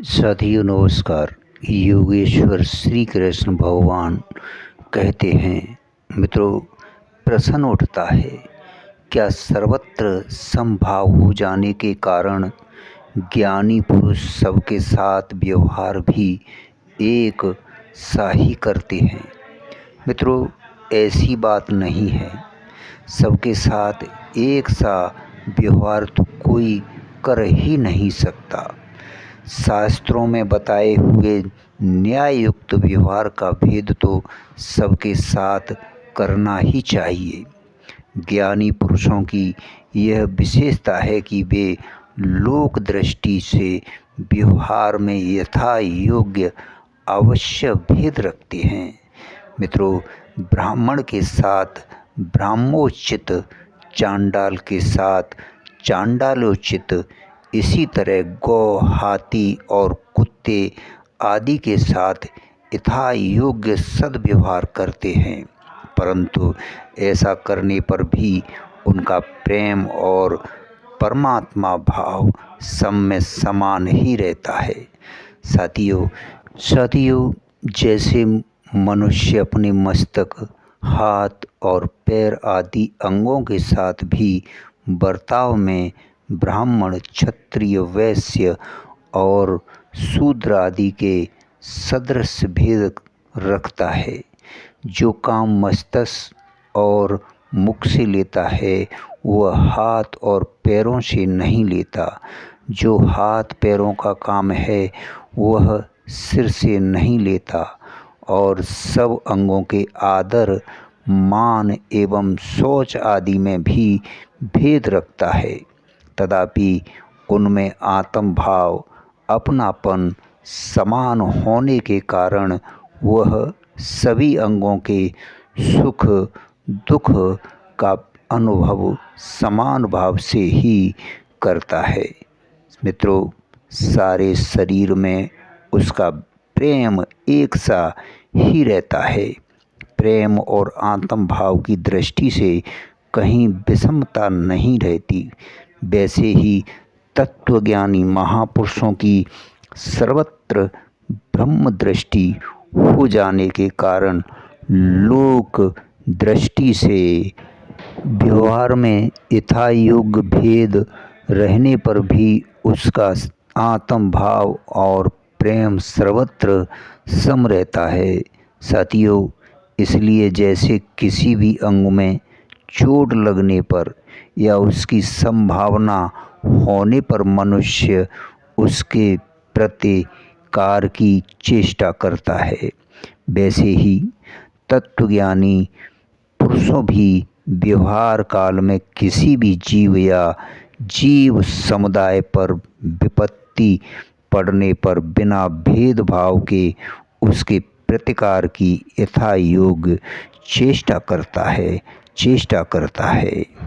साथियों नमस्कार। योगेश्वर श्री कृष्ण भगवान कहते हैं, मित्रों, प्रश्न उठता है, क्या सर्वत्र समभाव हो जाने के कारण ज्ञानी पुरुष सबके साथ व्यवहार भी एक सा ही करते हैं? मित्रों, ऐसी बात नहीं है। सबके साथ एक सा व्यवहार तो कोई कर ही नहीं सकता। शास्त्रों में बताए हुए न्याययुक्त व्यवहार का भेद तो सबके साथ करना ही चाहिए। ज्ञानी पुरुषों की यह विशेषता है कि वे लोक दृष्टि से व्यवहार में यथा योग्य अवश्य भेद रखते हैं। मित्रों, ब्राह्मण के साथ ब्राह्मोचित, चांडाल के साथ चांडालोचित, इसी तरह गौ, हाथी और कुत्ते आदि के साथ यथा योग्य सद्व्यवहार करते हैं, परंतु ऐसा करने पर भी उनका प्रेम और परमात्मा भाव सब में समान ही रहता है। साथियों, जैसे मनुष्य अपने मस्तक, हाथ और पैर आदि अंगों के साथ भी बर्ताव में ब्राह्मण, क्षत्रिय, वैश्य और शूद्र आदि के सदृश भेद रखता है। जो काम मस्तिष्क और मुख से लेता है वह हाथ और पैरों से नहीं लेता। जो हाथ पैरों का काम है वह सिर से नहीं लेता और सब अंगों के आदर, मान एवं शौच आदि में भी भेद रखता है। तथापि उनमें आत्म भाव, अपनापन समान होने के कारण वह सभी अंगों के सुख दुख का अनुभव समान भाव से ही करता है। मित्रों, सारे शरीर में उसका प्रेम एक सा ही रहता है। प्रेम और आत्म भाव की दृष्टि से कहीं विषमता नहीं रहती। वैसे ही तत्वज्ञानी महापुरुषों की सर्वत्र ब्रह्म दृष्टि हो जाने के कारण लोक दृष्टि से व्यवहार में यथा योग्य भेद रहने पर भी उसका आत्म भाव और प्रेम सर्वत्र सम रहता है। साथियों, इसलिए जैसे किसी भी अंग में चोट लगने पर या उसकी संभावना होने पर मनुष्य उसके प्रतिकार की चेष्टा करता है, वैसे ही तत्वज्ञानी पुरुषों भी व्यवहार काल में किसी भी जीव या जीव समुदाय पर विपत्ति पड़ने पर बिना भेदभाव के उसके प्रतिकार की यथा योग्य चेष्टा करता है।